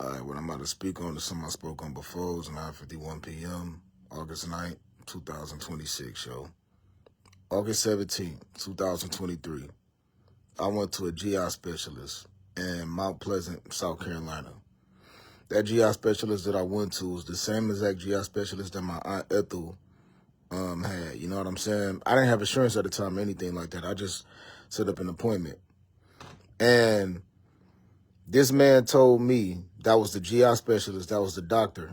All right, what I'm about to speak on is something I spoke on before. It's 9:51 p.m., August 9th, 2026, yo. August 17th, 2023. I went to a GI specialist in Mount Pleasant, South Carolina. That GI specialist that I went to was the same exact GI specialist that my Aunt Ethel had. You know what I'm saying? I didn't have insurance at the time or anything like that. I just set up an appointment. And this man told me, that was the GI specialist, that was the doctor,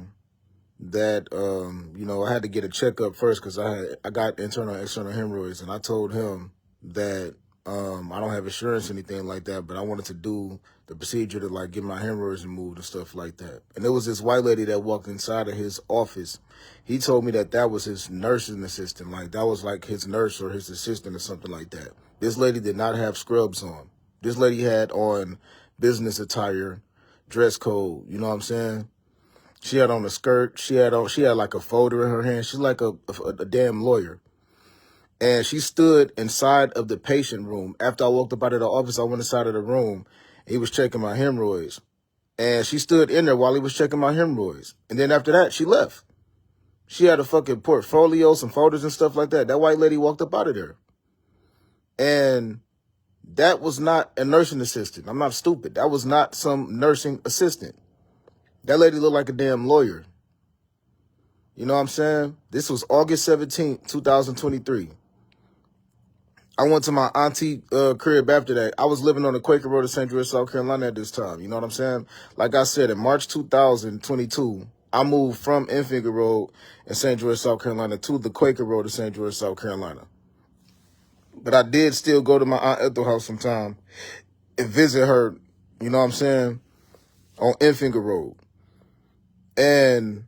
that, I had to get a checkup first because I got internal and external hemorrhoids. And I told him that I don't have insurance or anything like that, but I wanted to do the procedure to, like, get my hemorrhoids removed and stuff like that. And there was this white lady that walked inside of his office. He told me that that was his nursing assistant. Like, that was like his nurse or his assistant or something like that. This lady did not have scrubs on. This lady had on business attire, dress code, you know what I'm saying? She had on a skirt. She had like a folder in her hand. She's like a damn lawyer. And she stood inside of the patient room. After I walked up out of the office, I went inside of the room. He was checking my hemorrhoids. And she stood in there while he was checking my hemorrhoids. And then after that, she left. She had a fucking portfolio, some folders and stuff like that. That white lady walked up out of there. And that was not a nursing assistant. I'm not stupid. That was not some nursing assistant. That lady looked like a damn lawyer. You know what I'm saying? This was August 17th, 2023. I went to my auntie crib after that. I was living on the Quaker Road of St. George, South Carolina at this time. You know what I'm saying? Like I said, in March 2022, I moved from Enfinger Road in St. George, South Carolina to the Quaker Road of St. George, South Carolina. But I did still go to my Aunt Ethel house sometime and visit her, you know what I'm saying, on Enfinger Road. And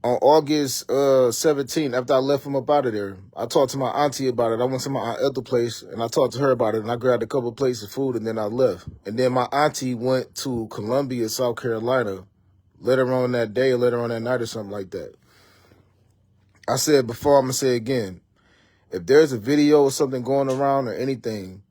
on August 17th, after I left him up out of there, I talked to my auntie about it. I went to my Aunt Ethel place, and I talked to her about it, and I grabbed a couple plates of food, and then I left. And then my auntie went to Columbia, South Carolina, later on that day or later on that night or something like that. I said before, I'm going to say again, if there's a video or something going around or anything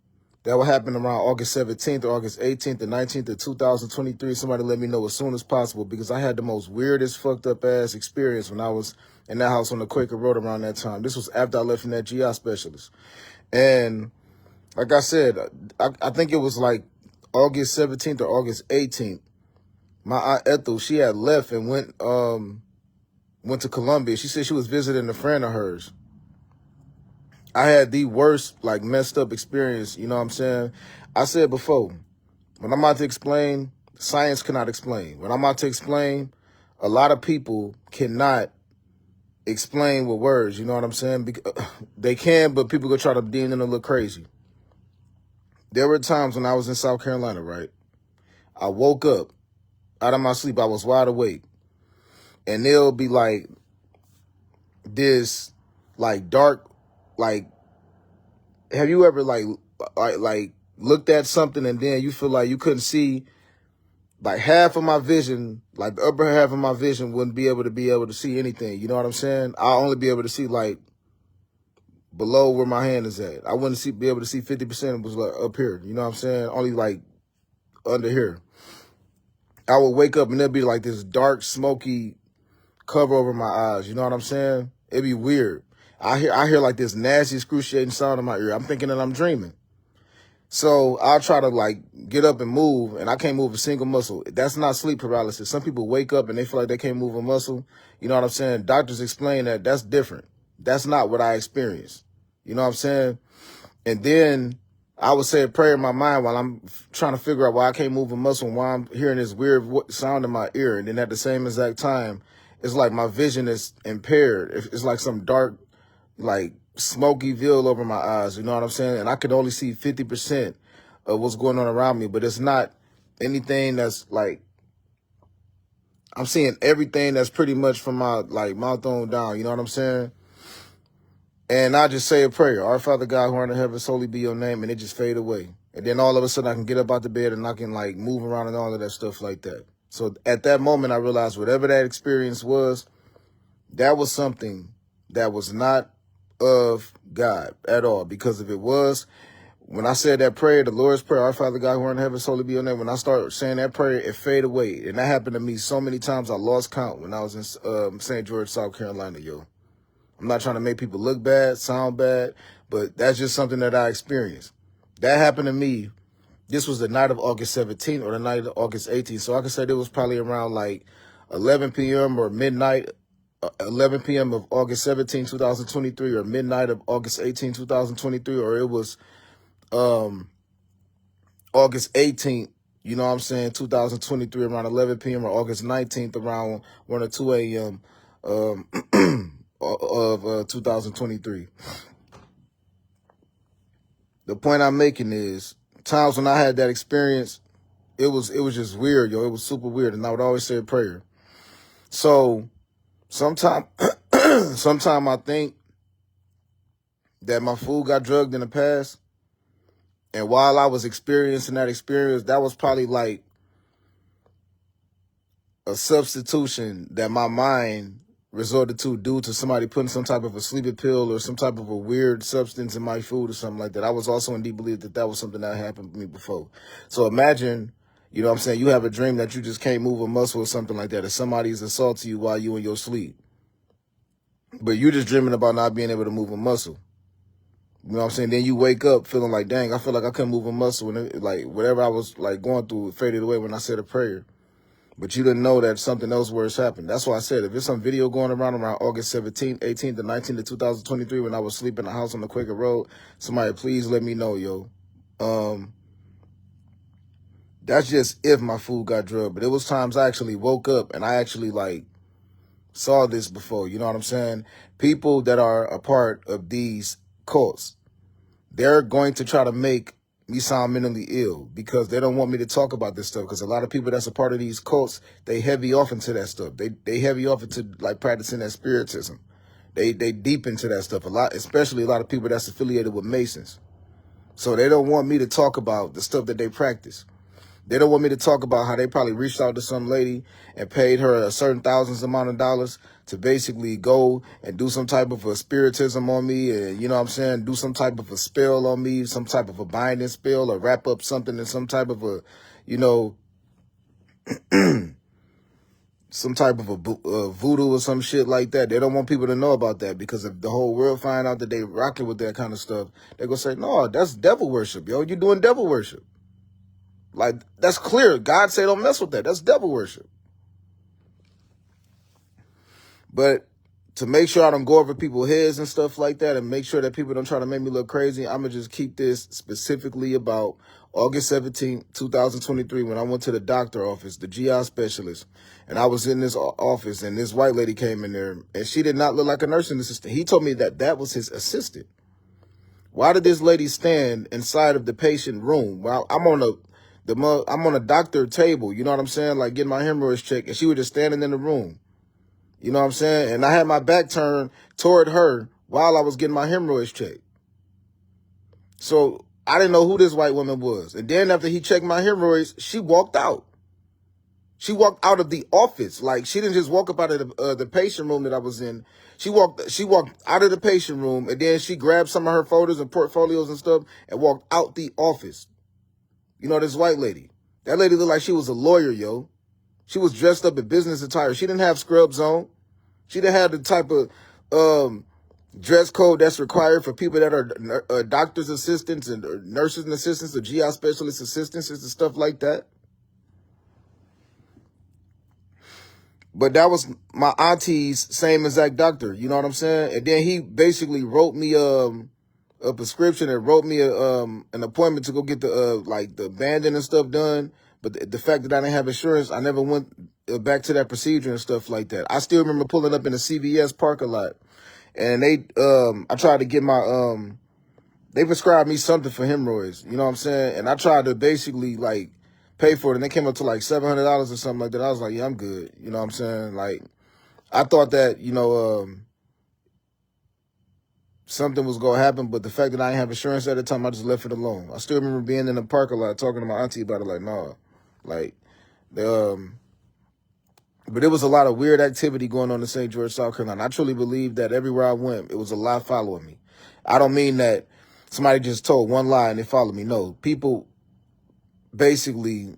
that will happen around August 17th or August 18th or 19th of 2023, somebody let me know as soon as possible, because I had the most weirdest fucked up ass experience when I was in that house on the Quaker Road around that time. This was after I left from that GI specialist. And like I said, I think it was like August 17th or August 18th. My Aunt Ethel, she had left and went to Columbia. She said she was visiting a friend of hers. I had the worst, like, messed up experience, you know what I'm saying? I said before, when I'm about to explain, science cannot explain. When I'm about to explain, a lot of people cannot explain with words, you know what I'm saying? They can, but people go try to deem them a little crazy. There were times when I was in South Carolina, right? I woke up out of my sleep. I was wide awake. And there'll be, like, this, like, dark, like, have you ever like looked at something and then you feel like you couldn't see, like, half of my vision, like the upper half of my vision wouldn't be able to see anything. You know what I'm saying? I'll only be able to see, like, below where my hand is at. I wouldn't be able to see 50%. It was like up here. You know what I'm saying? Only like under here. I would wake up and there'd be like this dark, smoky cover over my eyes. You know what I'm saying? It'd be weird. I hear like this nasty, excruciating sound in my ear. I'm thinking that I'm dreaming. So I'll try to, like, get up and move, and I can't move a single muscle. That's not sleep paralysis. Some people wake up and they feel like they can't move a muscle. You know what I'm saying? Doctors explain that that's different. That's not what I experienced. You know what I'm saying? And then I would say a prayer in my mind while I'm trying to figure out why I can't move a muscle and why I'm hearing this weird sound in my ear. And then at the same exact time, it's like my vision is impaired. It's like some dark, like, smoky veil over my eyes, you know what I'm saying? And I could only see 50% of what's going on around me, but it's not anything that's, like, I'm seeing everything that's pretty much from my, like, mouth on down, you know what I'm saying? And I just say a prayer, Our Father God who art in heaven, holy be your name, and it just fade away. And then all of a sudden I can get up out the bed and I can, like, move around and all of that stuff like that. So at that moment I realized whatever that experience was, that was something that was not of God at all. Because if it was, when I said that prayer, the Lord's Prayer, our Father God who art in heaven, holy be your name. When I started saying that prayer, it faded away. And that happened to me so many times I lost count when I was in St. George, South Carolina, yo. I'm not trying to make people look bad, sound bad, but that's just something that I experienced. That happened to me. This was the night of August 17th or the night of August 18th. So I can say it was probably around like 11 p.m. or midnight, 11 p.m. of August 17, 2023, or midnight of August 18, 2023, or it was August 18th, you know what I'm saying, 2023, around 11 p.m. or August 19th, around 1 or 2 a.m. Of 2023. The point I'm making is, times when I had that experience, it was just weird, yo. It was super weird, and I would always say a prayer. So sometime I think that my food got drugged in the past, and while I was experiencing that experience, that was probably like a substitution that my mind resorted to due to somebody putting some type of a sleeping pill or some type of a weird substance in my food or something like that. I was also in deep belief that that was something that happened to me before. So imagine, you know what I'm saying, you have a dream that you just can't move a muscle or something like that, or somebody's assaulting you while you in your sleep. But you're just dreaming about not being able to move a muscle. You know what I'm saying? Then you wake up feeling like, dang, I feel like I couldn't move a muscle. And it, like whatever I was like going through, it faded away when I said a prayer. But you didn't know that something else worse happened. That's why I said, if there's some video going around August 17th, 18th, and 19th of 2023 when I was sleeping in the house on the Quaker Road, somebody please let me know, yo. That's just if my food got drugged. But it was times I actually woke up and I actually like saw this before. You know what I'm saying? People that are a part of these cults, they're going to try to make me sound mentally ill because they don't want me to talk about this stuff, because a lot of people that's a part of these cults, they heavy off into that stuff. They heavy off into like practicing that spiritism. They deep into that stuff a lot, especially a lot of people that's affiliated with Masons. So they don't want me to talk about the stuff that they practice. They don't want me to talk about how they probably reached out to some lady and paid her a certain thousands amount of dollars to basically go and do some type of a spiritism on me, and, you know what I'm saying, do some type of a spell on me, some type of a binding spell, or wrap up something in some type of a, you know, some type of a voodoo or some shit like that. They don't want people to know about that, because if the whole world find out that they rocking with that kind of stuff, they're going to say, no, that's devil worship, yo. You're doing devil worship. Like, that's clear. God say don't mess with that. That's devil worship. But to make sure I don't go over people's heads and stuff like that, and make sure that people don't try to make me look crazy, I'm going to just keep this specifically about August 17th, 2023, when I went to the doctor office, the GI specialist, and I was in this office, and this white lady came in there, and she did not look like a nursing assistant. He told me that that was his assistant. Why did this lady stand inside of the patient room? Well, I'm on a doctor table, you know what I'm saying, like getting my hemorrhoids checked, and she was just standing in the room. You know what I'm saying? And I had my back turned toward her while I was getting my hemorrhoids checked. So I didn't know who this white woman was. And then after he checked my hemorrhoids, she walked out. She walked out of the office. Like, she didn't just walk up out of the patient room that I was in. She walked out of the patient room, and then she grabbed some of her folders and portfolios and stuff and walked out the office. You know, this white lady. That lady looked like she was a lawyer, yo. She was dressed up in business attire. She didn't have scrubs on. She didn't have the type of dress code that's required for people that are doctor's assistants and nurses and assistants or GI specialist assistants and stuff like that. But that was my auntie's same exact doctor. You know what I'm saying? And then he basically wrote me a prescription and wrote me an appointment to go get the like the banding and stuff done. But the fact that I didn't have insurance, I never went back to that procedure and stuff like that. I still remember pulling up in the CVS parking lot, and I tried to get my they prescribed me something for hemorrhoids. You know what I'm saying? And I tried to basically like pay for it, and they came up to like $700 or something like that. I was like, yeah, I'm good. You know what I'm saying? Like, I thought that, you know, something was going to happen, but the fact that I didn't have insurance at the time, I just left it alone. I still remember being in the parking lot talking to my auntie about it, like, nah. Like, but it was a lot of weird activity going on in St. George, South Carolina. I truly believe that everywhere I went, it was a lot following me. I don't mean that somebody just told one lie and they followed me. No, people basically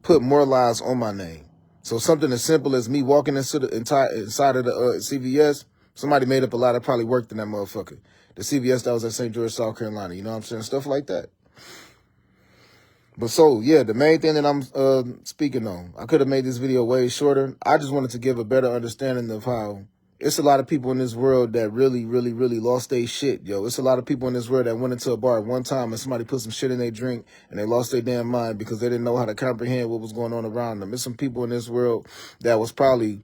put more lies on my name. So something as simple as me walking into the inside of the CVS, somebody made up a lie that probably worked in that motherfucker. The CVS that was at St. George, South Carolina. You know what I'm saying? Stuff like that. But so, yeah, the main thing that I'm speaking on, I could have made this video way shorter. I just wanted to give a better understanding of how it's a lot of people in this world that really, really, really lost their shit, yo. It's a lot of people in this world that went into a bar at one time and somebody put some shit in their drink and they lost their damn mind because they didn't know how to comprehend what was going on around them. There's some people in this world that was probably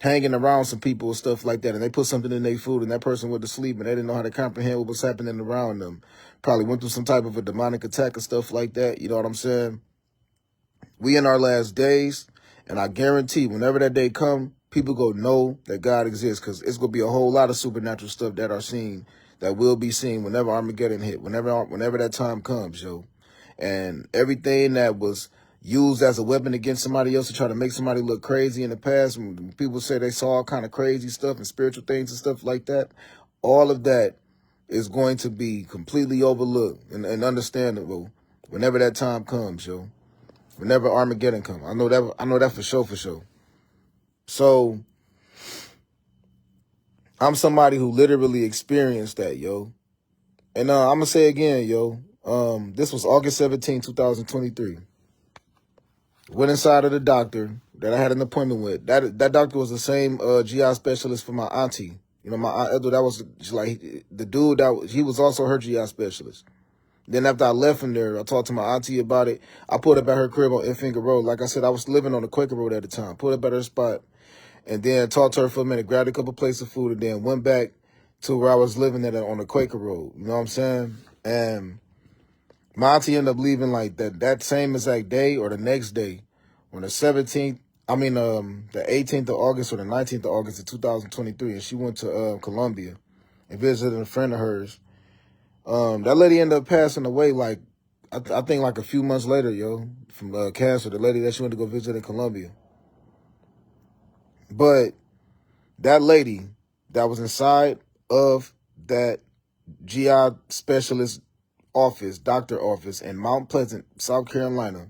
hanging around some people and stuff like that, and they put something in their food and that person went to sleep and they didn't know how to comprehend what was happening around them. Probably went through some type of a demonic attack and stuff like that. You know what I'm saying? We in our last days, and I guarantee whenever that day come, people go know that God exists, because it's going to be a whole lot of supernatural stuff that are seen, that will be seen whenever Armageddon hit, whenever that time comes, yo. And everything that was used as a weapon against somebody else to try to make somebody look crazy in the past, when people say they saw all kind of crazy stuff and spiritual things and stuff like that, all of that is going to be completely overlooked and understandable whenever that time comes, yo. Whenever Armageddon comes. I know that for sure. So I'm somebody who literally experienced that, yo. And I'm gonna say again, yo, this was August 17, 2023. Went inside of the doctor that I had an appointment with. That doctor was the same GI specialist for my auntie. You know, my aunt, that was like the dude he was also her GI specialist. Then after I left from there, I talked to my auntie about it. I pulled up at her crib on Infinger Road. Like I said, I was living on the Quaker Road at the time. Pulled up at her spot and then talked to her for a minute, grabbed a couple plates of food, and then went back to where I was living at on the Quaker Road. You know what I'm saying? And my auntie ended up leaving like that same exact day or the next day on the 17th. I mean, the 18th of August or the 19th of August of 2023. And she went to Colombia and visited a friend of hers. That lady ended up passing away like, I think like a few months later, yo, from cancer. The lady that she went to go visit in Colombia. But that lady that was inside of that GI specialist office, doctor office in Mount Pleasant, South Carolina,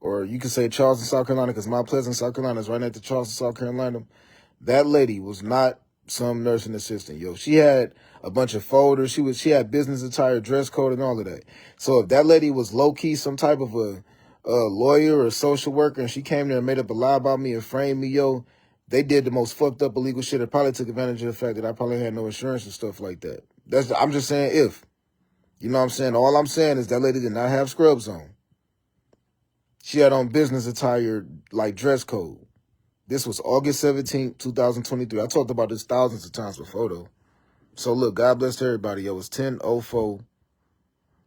or you could say Charleston, South Carolina, because Mount Pleasant, South Carolina is right next to Charleston, South Carolina. That lady was not some nursing assistant, yo. She had a bunch of folders. She had business attire, dress code, and all of that. So if that lady was low-key some type of a lawyer or a social worker, and she came there and made up a lie about me and framed me, yo, they did the most fucked up illegal shit. It probably took advantage of the fact that I probably had no insurance and stuff like that. I'm just saying if. You know what I'm saying? All I'm saying is that lady did not have scrubs on. She had on business attire, like dress code. This was August 17th, 2023. I talked about this thousands of times before, though. So, look, God bless everybody. It was 10:04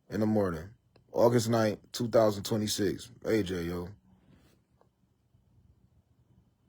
in the morning. August 9th, 2026. AJ, yo.